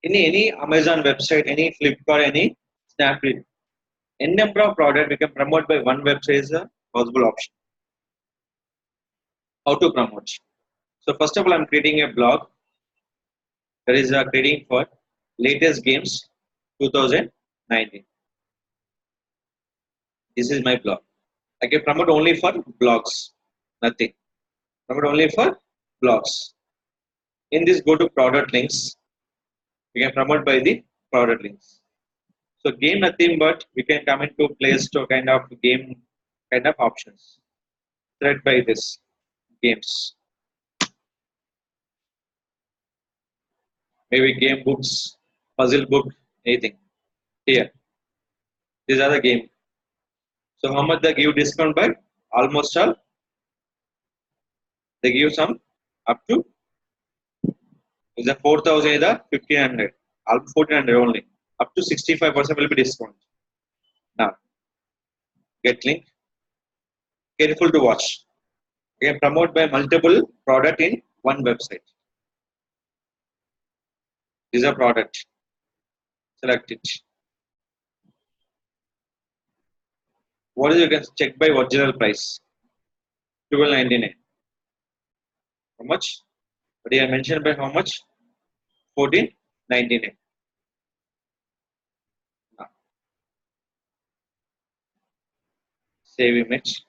any Amazon website, any Flipkart, any Snapdeal, any number of product we can promote by one website is a possible option. How to promote? So first of all, I'm creating a blog. That is creating for latest games 2019. This is my blog. I can promote only for blogs, nothing. Promote only for blogs. In this, go to product links. We can promote by the product links. So game nothing but we can come into Play Store kind of game kind of options. Thread by this games. Maybe game books, puzzle book, anything. Here. These are the game. So how much they give discount by? Almost all. They give some up to is a 4,000 is a 1,500. 1,400 only. Up to 65% will be discount. Now get link. Careful to watch. You can promote by multiple product in one website. This is a product. Select it. What is you can check by original price? 12.99. How much? But you mentioned by how much? 14.99. Now, save image.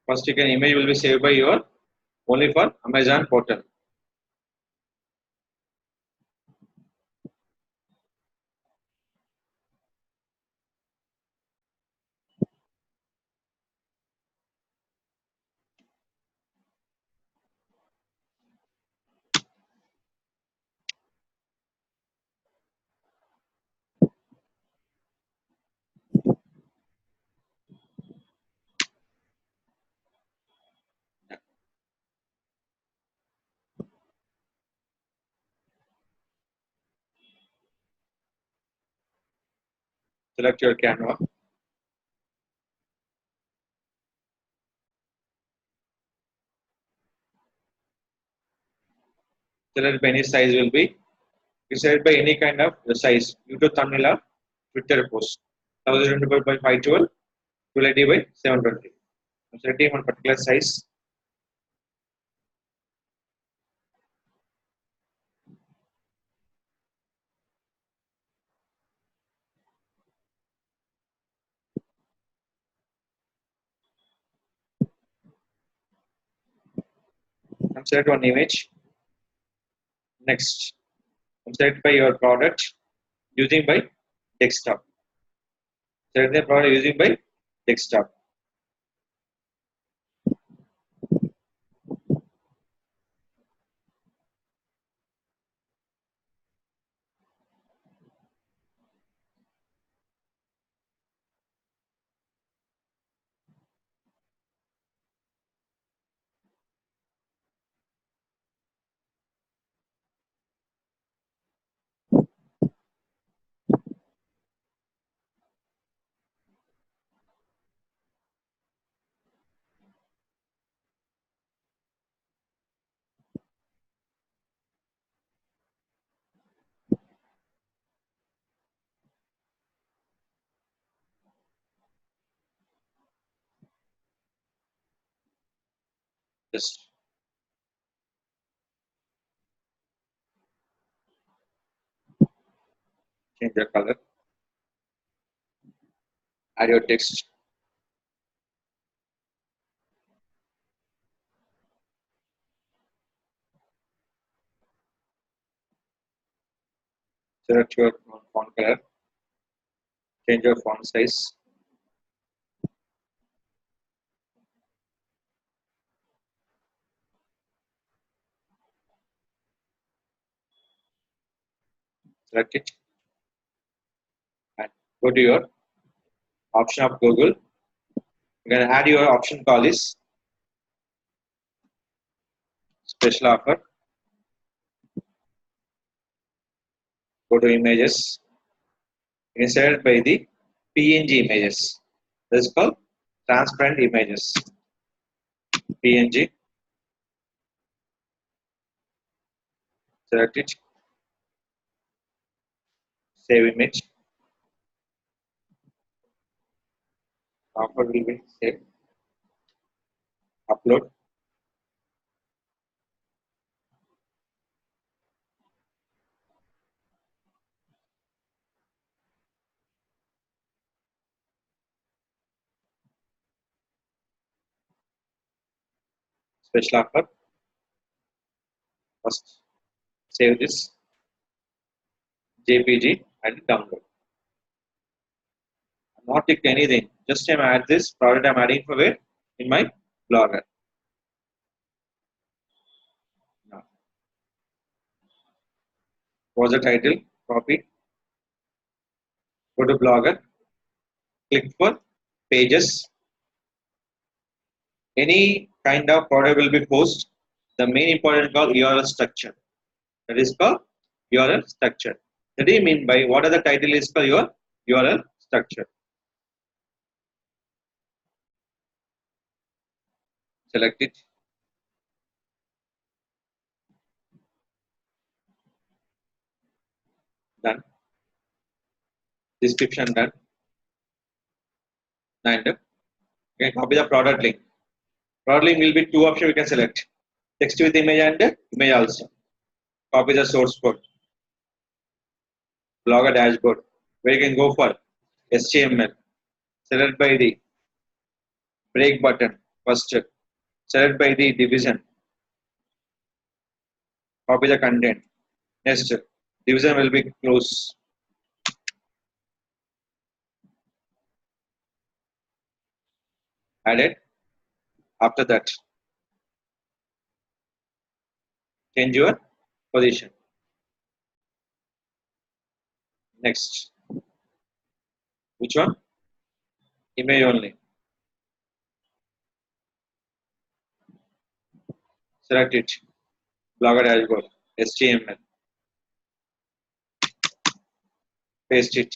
First, you can image will be saved by your only for Amazon portal. Select your Canva. Select by any size will be. You select by any kind of the size. YouTube thumbnail or Twitter post. 1024 by 512. 280 by 720. I'm selecting one particular size. I'm select one image. Next, I'm select by your product using by desktop. Select the product using by desktop. Just change the color. Add your text. Select your font color. Change your font size. Select it. And go to your option of Google. You can add your option call is special offer. Go to images. You can select by the PNG images. This is called transparent images. PNG. Select it, save image, offer will be saved, upload, special offer, first save this JPG and download. I'm not ticked anything, just I'm add this product I'm adding for it in my blogger. Now, what's the title? Copy, go to blogger, click for pages. Any kind of product will be posted. The main important called URL structure. That is called URL structure. That do you mean by what are the title is for your URL structure? Select it. Done. Description done. And you can copy the product link. Product link will be two options we can select. Text with image and image also. Copy the source code. Blogger dashboard. Where you can go for HTML. Select by the break button. First. Select by the division. Copy the content. Next. Division will be close. Add it. After that, change your position. Next. Which one? Image only. Select it. Blogger dashboard. HTML. Paste it.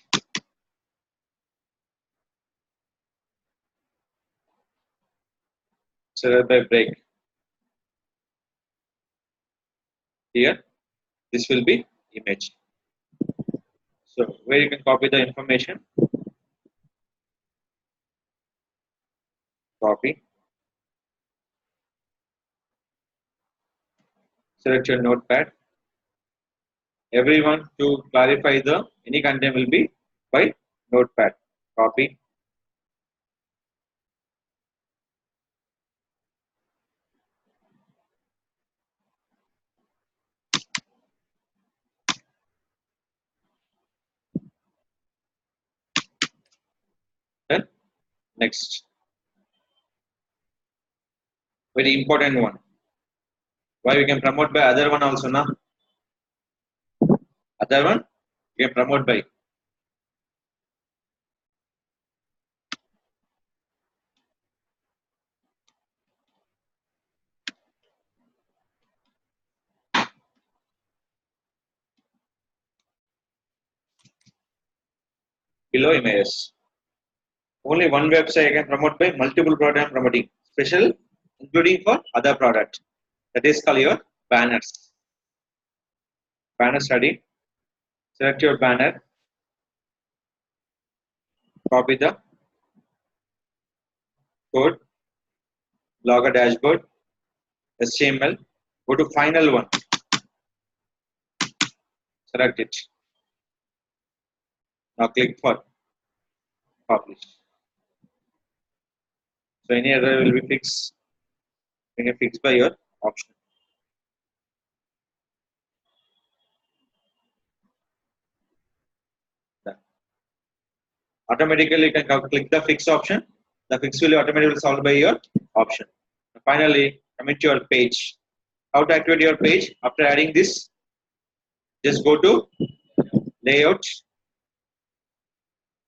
Select by break. Here, this will be image. So where you can copy the information. Copy. Select your notepad. Everyone to clarify the any content will be by notepad. Copy. Then next. Very important one. Why we can promote by other one also now? Other one you can promote by below images. Only one website I can promote by multiple product I'm promoting. Special including for other product. That is called your banners. Banner study. Select your banner. Copy the code. Blogger dashboard. HTML. Go to final one. Select it. Now click for publish. So any error will be fixed. You can fix by your option. Done. Automatically you can click the fix option. The fix will automatically solved by your option. Finally, commit your page. How to activate your page? After adding this, just go to layout,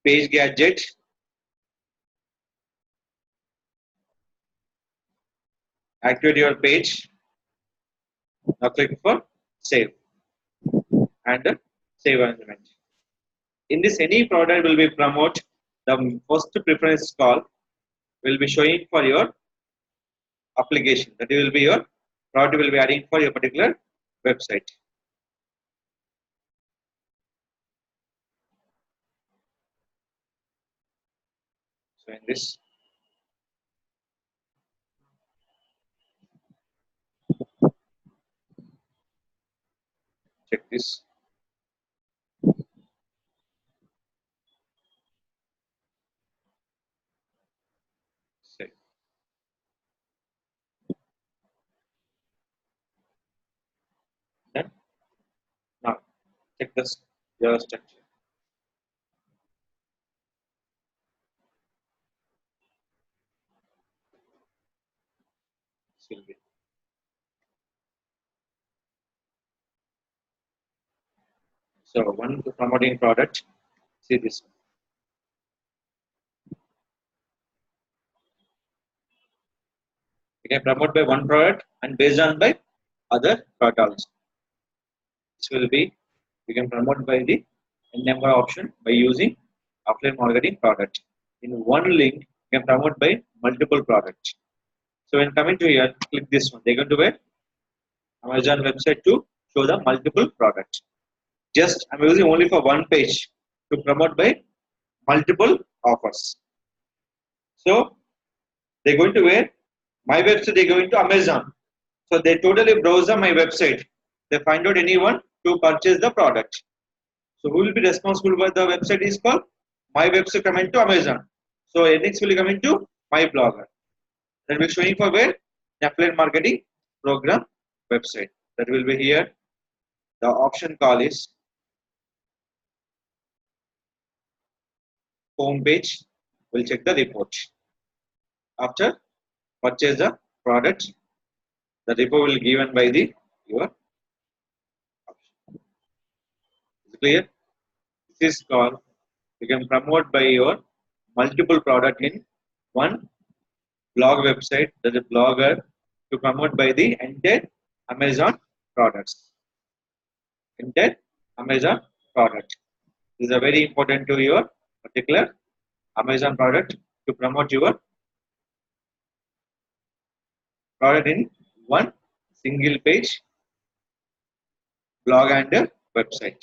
page gadget, activate your page. Now click for save and save arrangement. In this, any product will be promote. The first preference call will be showing for your application. That will be your product will be adding for your particular website. So in this, check this. Say, then now check this your structure. This will be. So one promoting product. See this one. You can promote by one product and based on by other products. This will be you can promote by the n number option by using offline marketing product. In one link, you can promote by multiple products. So when coming to here, click this one. They're going to where Amazon website to show the multiple products. Just I'm using only for one page to promote by multiple offers. So they're going to where my website. They're going to Amazon. So they totally browse my website. They find out anyone to purchase the product. So who will be responsible for the website is called my website coming to Amazon. So next will come into my blogger. That will be showing for where affiliate marketing program website. That will be here. The option call is home page. We'll check the report. After purchase the product, the report will be given by the your option. Is it clear? This is called you can promote by your multiple product in one blog website that is blogger to promote by the entire Amazon products. Entire Amazon product. This is a very important to your particular Amazon product to promote your product in one single page blog and website.